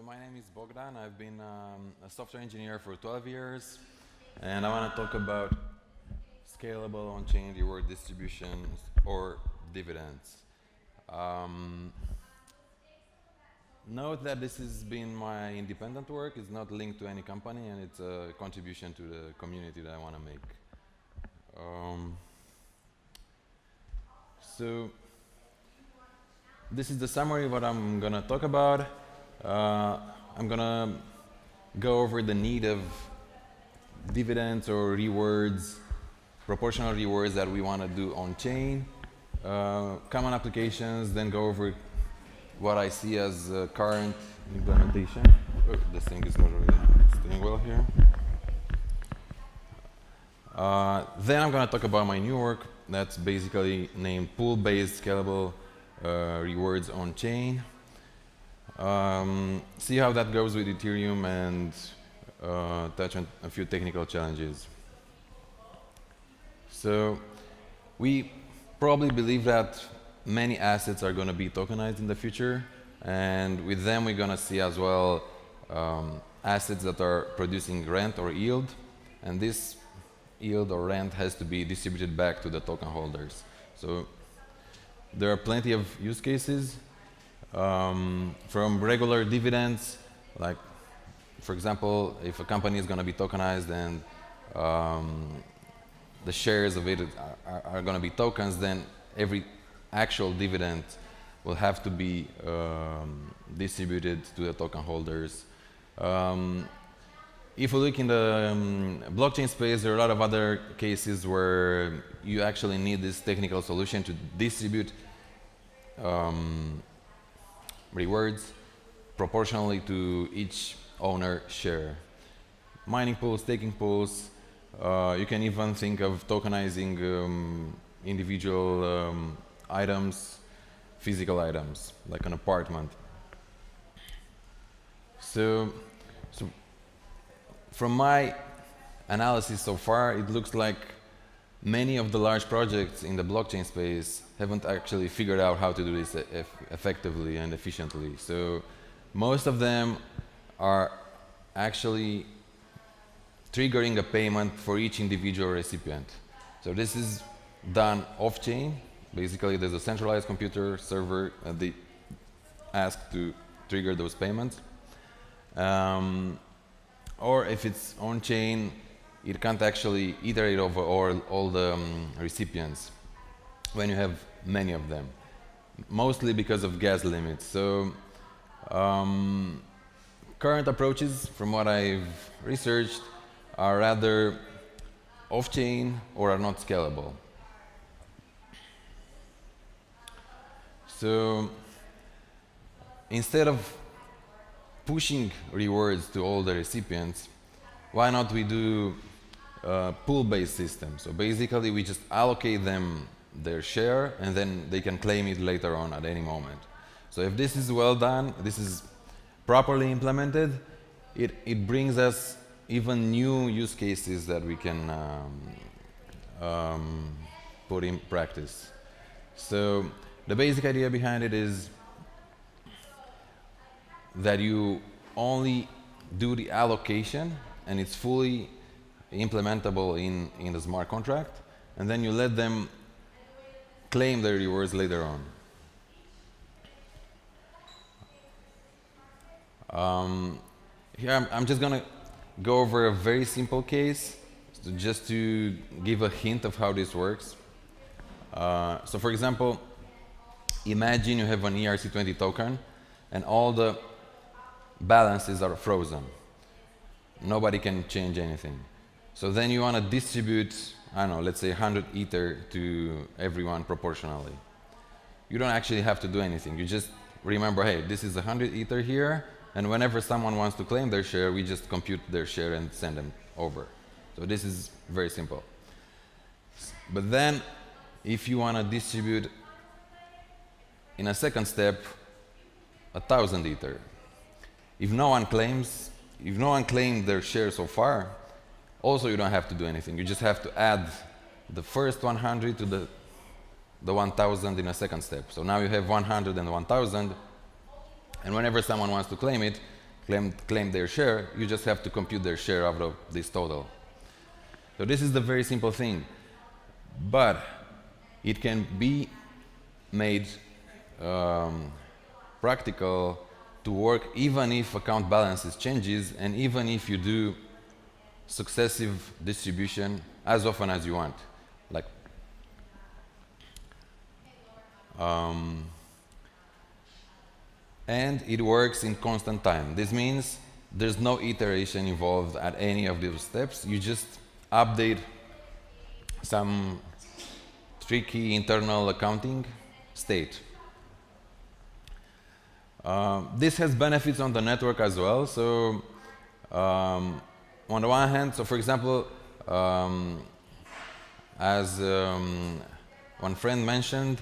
my name is Bogdan. I've been a software engineer for 12 years, and I want to talk about scalable on-chain reward distributions or dividends. Note that this has been my independent work. It's not linked to any company, and it's a contribution to the community that I want to make. So this is the summary of what I'm going to talk about. I'm going to go over the need of dividends or rewards, proportional rewards that we want to do on-chain, common applications, then go over what I see as current implementation. Oh, this thing is not really staying well here. Then I'm going to talk about my new work that's basically named Pool-Based Scalable Rewards on-chain. See how that goes with Ethereum and touch on a few technical challenges. So we probably believe that many assets are going to be tokenized in the future, and with them we're going to see as well assets that are producing rent or yield, and this yield or rent has to be distributed back to the token holders. So there are plenty of use cases, from regular dividends, like for example, if a company is going to be tokenized and the shares of it are going to be tokens, then every actual dividend will have to be distributed to the token holders. If we look in the blockchain space, there are a lot of other cases where you actually need this technical solution to distribute rewards proportionally to each owner share. Mining pools, staking pools, you can even think of tokenizing individual items, physical items, like an apartment. So from my analysis so far, it looks like many of the large projects in the blockchain space haven't actually figured out how to do this effectively and efficiently. So most of them are actually triggering a payment for each individual recipient. So this is done off-chain. Basically, there's a centralized computer server that they ask to trigger those payments. Or if it's on-chain, it can't actually iterate over all the recipients when you have many of them, mostly because of gas limits. So current approaches, from what I've researched, are rather off-chain or are not scalable. So instead of pushing rewards to all the recipients, why not we do a pool-based system? So basically we just allocate them their share and then they can claim it later on at any moment. So if this is well done, this is properly implemented, it brings us even new use cases that we can put in practice. So the basic idea behind it is that you only do the allocation and it's fully implementable in the smart contract, and then you let them claim their rewards later on. Here I'm just going to go over a very simple case just to give a hint of how this works. So for example, imagine you have an ERC20 token and all the balances are frozen. Nobody can change anything. So then you want to distribute, I don't know, let's say 100 Ether to everyone proportionally. You don't actually have to do anything. You just remember, hey, this is 100 Ether here, and whenever someone wants to claim their share, we just compute their share and send them over. So this is very simple. But then, if you want to distribute in a second step 1,000 Ether, if no one claimed their share so far, also you don't have to do anything. You just have to add the first 100 to the 1,000 in a second step. So now you have 100 and 1,000, and whenever someone wants to claim it, claim their share, you just have to compute their share out of this total. So this is the very simple thing, but it can be made practical to work even if account balances changes and even if you do successive distribution as often as you want. Like, and it works in constant time. This means there's no iteration involved at any of those steps. You just update some tricky internal accounting state. This has benefits on the network as well. So on the one hand, so for example, as one friend mentioned,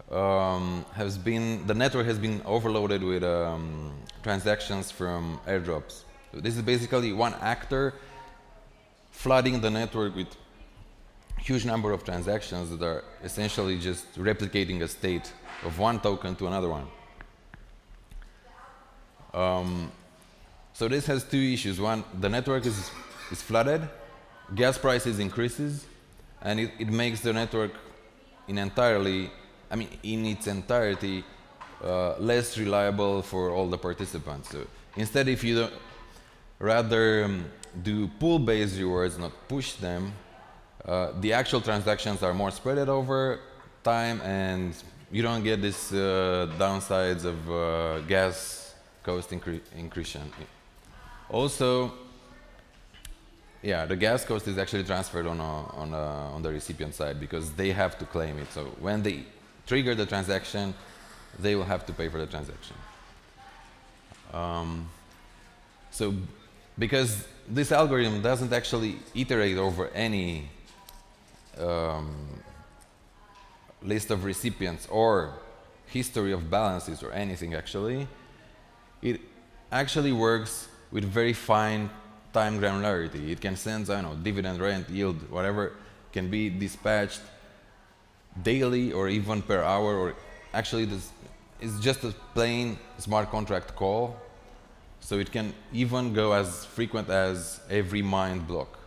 the network has been overloaded with transactions from airdrops. So this is basically one actor flooding the network with huge number of transactions that are essentially just replicating a state of one token to another one. So this has two issues. One, the network is flooded, gas prices increases, and it makes the network in its entirety less reliable for all the participants. So instead, if you rather do pool-based rewards, not push them, the actual transactions are more spread over time, and you don't get these downsides of gas cost increase. Also, yeah, the gas cost is actually transferred on the recipient side because they have to claim it. So when they trigger the transaction, they will have to pay for the transaction. So because this algorithm doesn't actually iterate over any list of recipients or history of balances or anything actually, it actually works with very fine time granularity. It can sense, I don't know, dividend, rent, yield, whatever, can be dispatched daily or even per hour, or actually this is just a plain smart contract call, so it can even go as frequent as every mined block.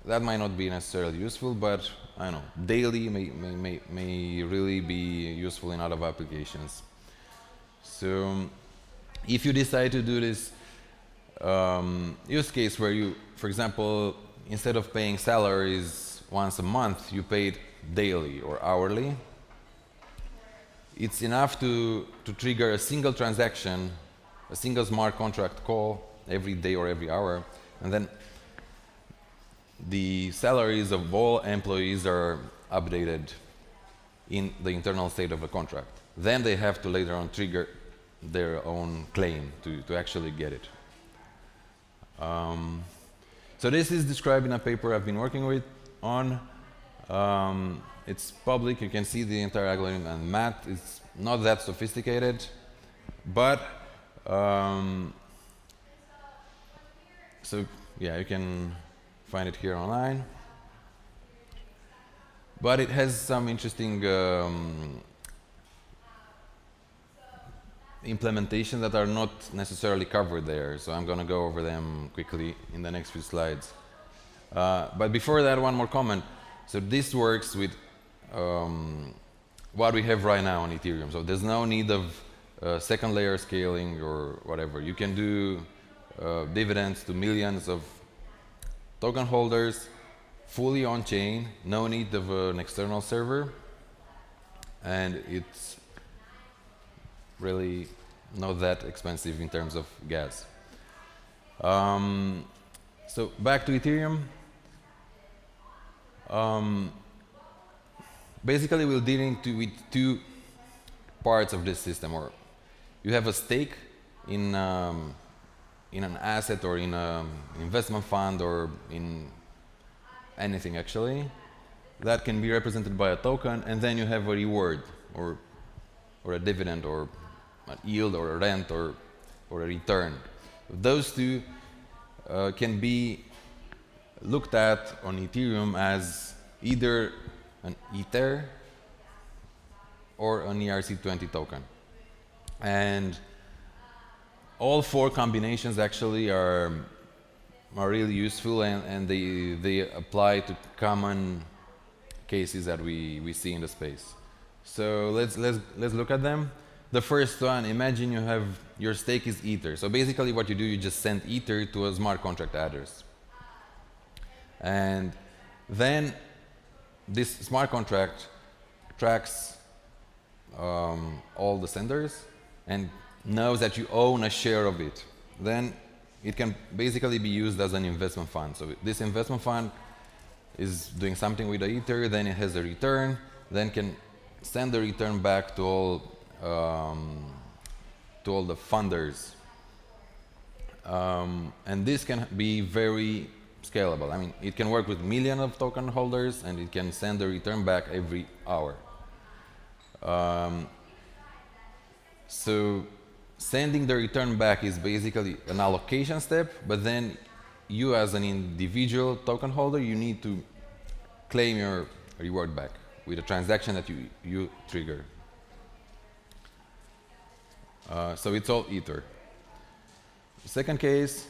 That might not be necessarily useful, but I don't know, daily may really be useful in a lot of applications. So if you decide to do this use case where you, for example, instead of paying salaries once a month, you paid daily or hourly, it's enough to trigger a single transaction, a single smart contract call every day or every hour, and then the salaries of all employees are updated in the internal state of the contract. Then they have to later on trigger their own claim to actually get it. So this is described in a paper I've been working on. It's public, you can see the entire algorithm and math. It's not that sophisticated, but so yeah, you can find it here online. But it has some interesting implementations that are not necessarily covered there, so I'm going to go over them quickly in the next few slides. But before that, one more comment. So this works with what we have right now on Ethereum. So there's no need of second layer scaling or whatever. You can do dividends to millions of token holders, fully on chain, no need of an external server, and it's really not that expensive in terms of gas. So back to Ethereum. Basically, we're dealing with two parts of this system. Or you have a stake in an asset or in an investment fund or in anything actually. That can be represented by a token, and then you have a reward or a dividend or a yield or a rent or a return. Those two can be looked at on Ethereum as either an Ether or an ERC20 token. And all four combinations actually are really useful, and they apply to common cases that we see in the space. So let's look at them. The first one, imagine you have your stake is Ether. So basically what you do, you just send Ether to a smart contract address. And then this smart contract tracks all the senders and knows that you own a share of it. Then it can basically be used as an investment fund. So this investment fund is doing something with the Ether, then it has a return, then can send the return back to all the funders. And this can be very scalable. I mean, it can work with millions of token holders, and it can send the return back every hour. So sending the return back is basically an allocation step, but then you as an individual token holder, you need to claim your reward back with a transaction that you trigger. So it's all Ether. Second case,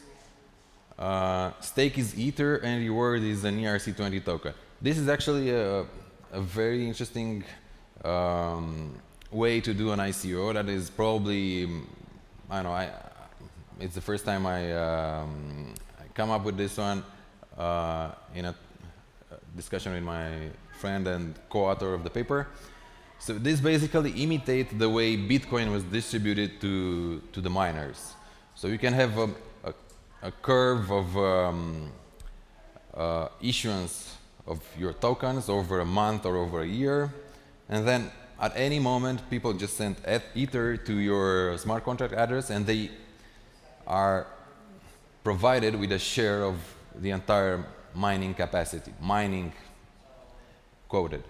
stake is Ether and reward is an ERC20 token. This is actually a very interesting way to do an ICO that is probably, I don't know, it's the first time I come up with this one in a discussion with my friend and co-author of the paper. So this basically imitates the way Bitcoin was distributed to the miners. So you can have a curve of issuance of your tokens over a month or over a year, and then at any moment people just send Ether to your smart contract address, and they are provided with a share of the entire mining capacity, mining quoted.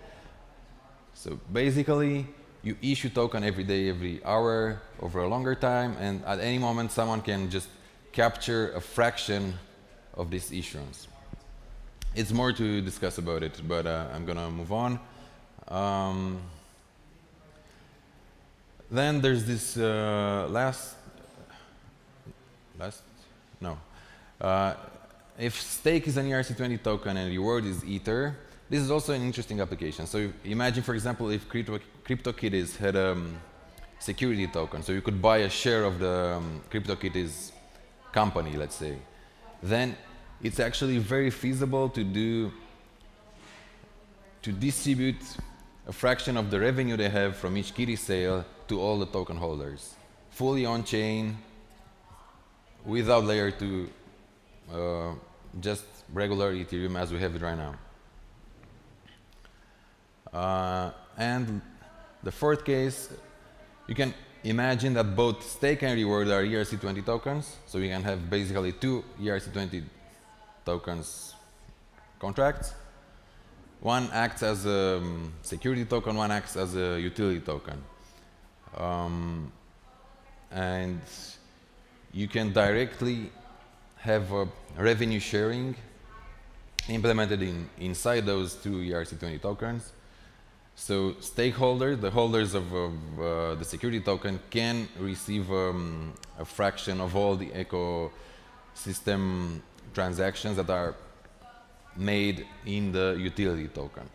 So basically, you issue token every day, every hour, over a longer time, and at any moment someone can just capture a fraction of this issuance. It's more to discuss about it, but I'm gonna move on. Then there's this if stake is an ERC20 token and reward is Ether, this is also an interesting application. So imagine, for example, if CryptoKitties had a security token, so you could buy a share of the CryptoKitties company, let's say. Then it's actually very feasible to distribute a fraction of the revenue they have from each kitty sale to all the token holders, fully on chain, without layer 2, just regular Ethereum as we have it right now. And the fourth case, you can imagine that both stake and reward are ERC20 tokens, so you can have basically two ERC20 tokens contracts. One acts as a security token, one acts as a utility token. And you can directly have a revenue sharing implemented inside those two ERC20 tokens. So stakeholders, the holders of the security token, can receive a fraction of all the ecosystem transactions that are made in the utility token.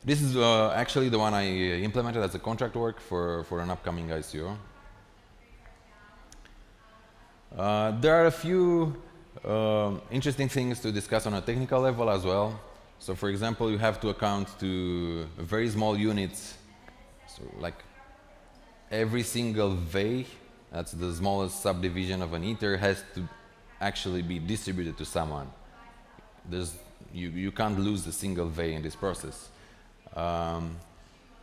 This is actually the one I implemented as a contract work for an upcoming ICO. There are a few interesting things to discuss on a technical level as well. So for example, you have to account to very small units. So like every single VEI, that's the smallest subdivision of an Ether, has to actually be distributed to someone. You can't lose a single VEI in this process.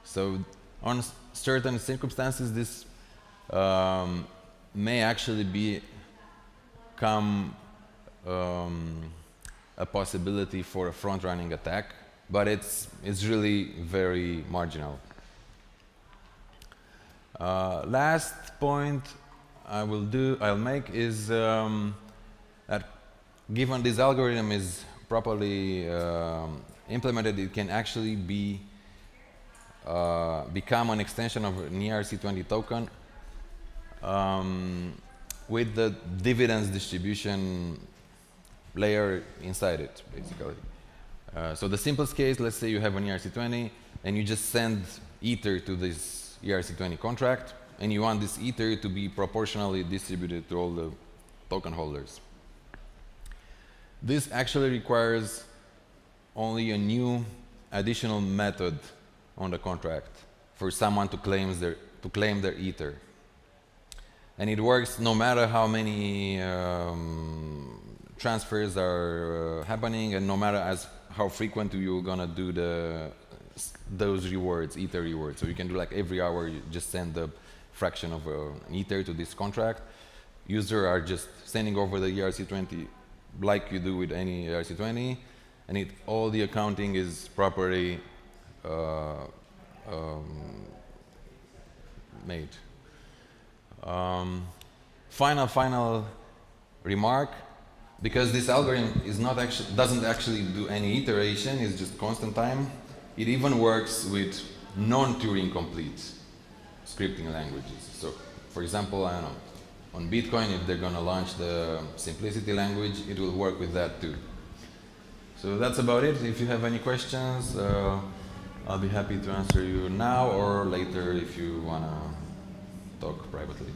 So on certain circumstances, this may actually become a possibility for a front-running attack, but it's really very marginal. Last point I'll make is that given this algorithm is properly implemented, it can actually become an extension of an ERC20 token with the dividends distribution layer inside it, basically. So the simplest case, let's say you have an ERC20 and you just send Ether to this ERC20 contract, and you want this Ether to be proportionally distributed to all the token holders. This actually requires only a new additional method on the contract for someone to claim their Ether. And it works no matter how many transfers are happening, and no matter how frequent you're gonna do those rewards, Ether rewards. So you can do like every hour, you just send the fraction of an Ether to this contract. Users are just sending over the ERC20 like you do with any ERC20, and all the accounting is properly made. Final remark, because this algorithm doesn't actually do any iteration, it's just constant time. It even works with non-Turing complete scripting languages. So, for example, I don't know, on Bitcoin, if they're going to launch the simplicity language, it will work with that too. So that's about it. If you have any questions, I'll be happy to answer you now or later if you want to talk privately.